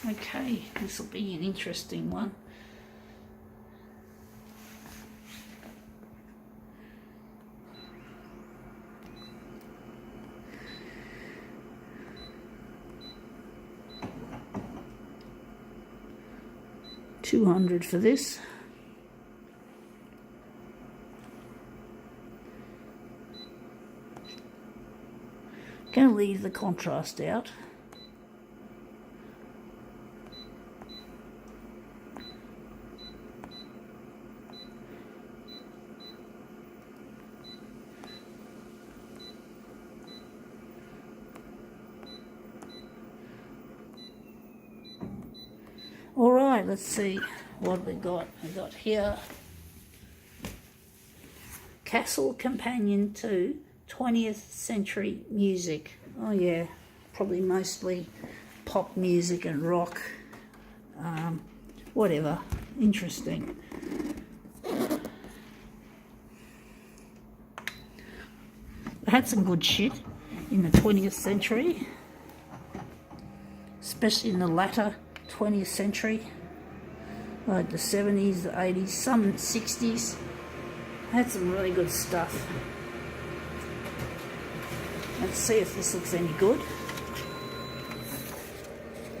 Okay, this will be an interesting one. $200 for this. Going to leave the contrast out. All right, let's see what we got. We got here Castle Companion 2, 20th Century Music. Oh yeah, probably mostly pop music and rock. Whatever, interesting. They had some good shit in the 20th century, especially in the latter 20th century, like the 70s, the 80s, some 60s. Had some really good stuff. Let's see if this looks any good.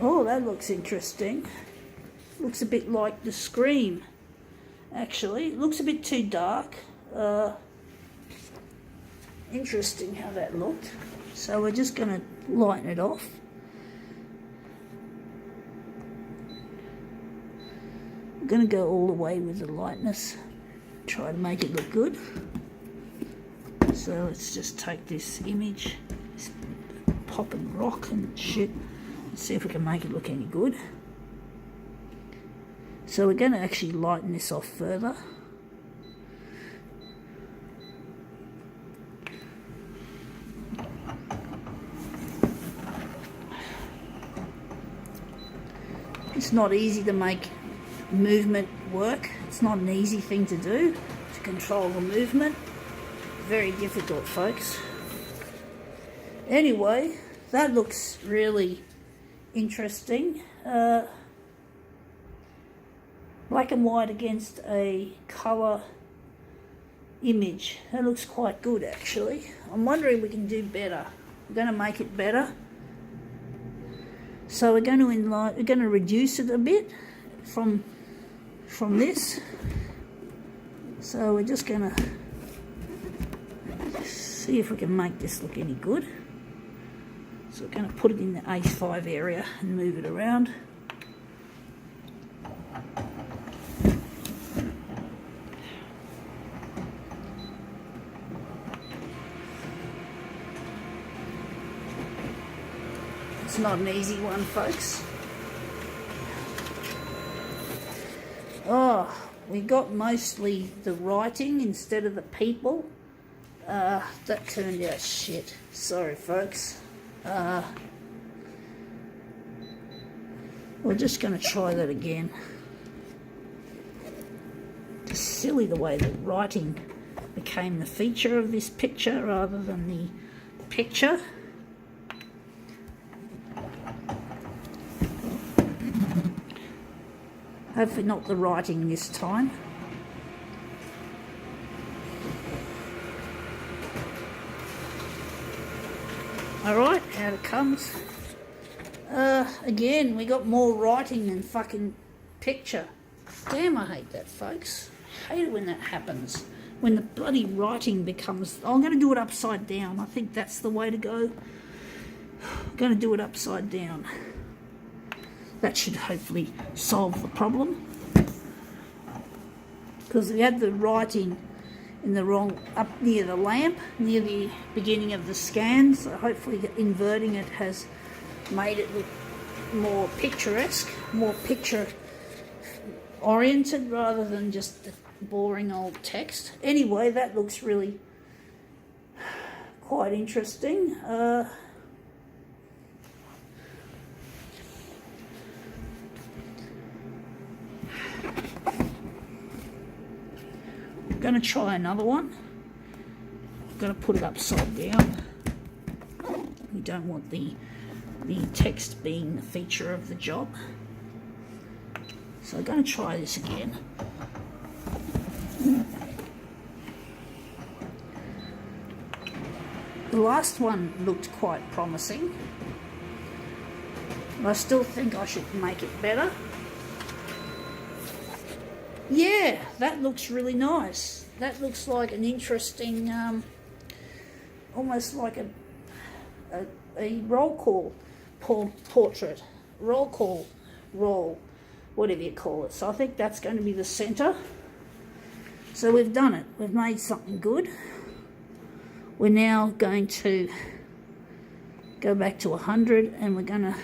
Oh, that looks interesting. Looks a bit like The Scream, actually. It looks a bit too dark. Interesting how that looked. So we're just going to lighten it off. I'm going to go all the way with the lightness. Try to make it look good. So let's just take this image, this pop and rock and shit, and see if we can make it look any good. So we're going to actually lighten this off further. It's not easy to make movement work. It's not an easy thing to do, to control the movement. Very difficult, folks. Anyway, that looks really interesting. Black and white against a colour image. That looks quite good, actually. I'm wondering if we can do better. We're going to make it better. So we're going to reduce it a bit from this. So we're just going to see if we can make this look any good. So we're going to put it in the A5 area and move it around. It's not an easy one, folks. Oh, we got mostly the writing instead of the people. That turned out shit. Sorry, folks. We're just going to try that again. It's silly the way the writing became the feature of this picture rather than the picture. Hopefully not the writing this time. Alright, out it comes. Again, we got more writing than fucking picture. Damn, I hate that, folks. I hate it when that happens. When the bloody writing becomes... I'm going to do it upside down. I think that's the way to go. I'm going to do it upside down. That should hopefully solve the problem. Because we had the writing in the wrong, up near the lamp, near the beginning of the scan, so hopefully inverting it has made it look more picturesque, more picture oriented rather than just the boring old text. Anyway, that looks really quite interesting. I'm going to try another one. I'm going to put it upside down. We don't want the the text being the feature of the job. So I'm going to try this again. The last one looked quite promising. I still think I should make it better. Yeah, that looks really nice. That looks like an interesting, almost like a roll call portrait, roll, whatever you call it. So I think that's going to be the centre. So we've done it. We've made something good. We're now going to go back to 100 and we're going to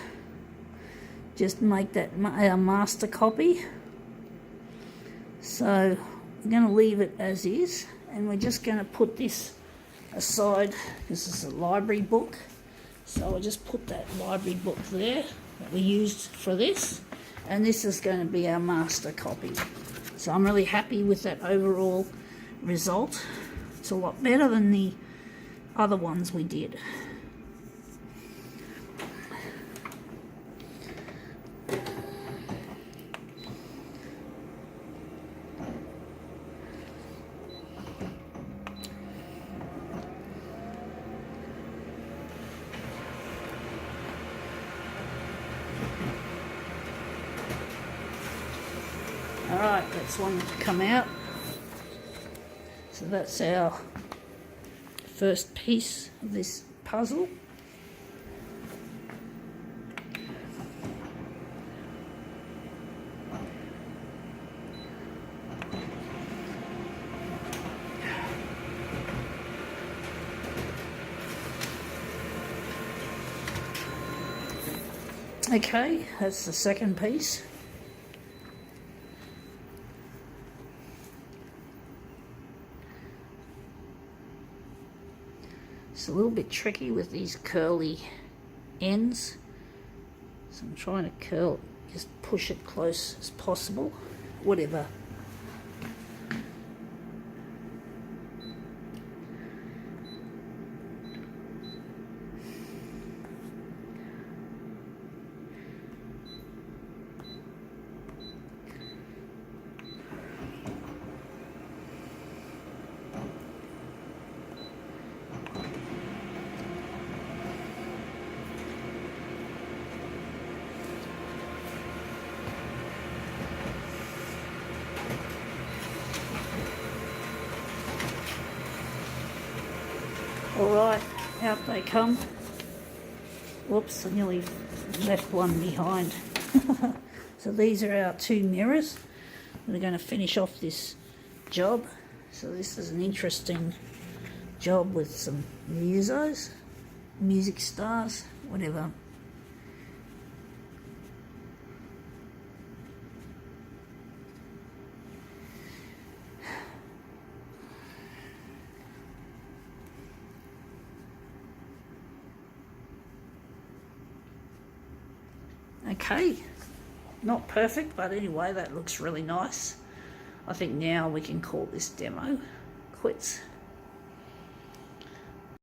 just make that our master copy. So we're going to leave it as is, and we're just going to put this aside. This is a library book, so I'll just put that library book there that we used for this, and this is going to be our master copy. So I'm really happy with that overall result. It's a lot better than the other ones we did. Alright, that's one to come out. So that's our first piece of this puzzle. Okay, that's the second piece. It's a little bit tricky with these curly ends, so I'm trying to curl, just push it close as possible, whatever. Alright, out they come. Whoops, I nearly left one behind. So these are our two mirrors. We're going to finish off this job. So this is an interesting job with some musos, music stars, whatever. Okay, not perfect, but anyway, that looks really nice. I think now we can call this demo quits.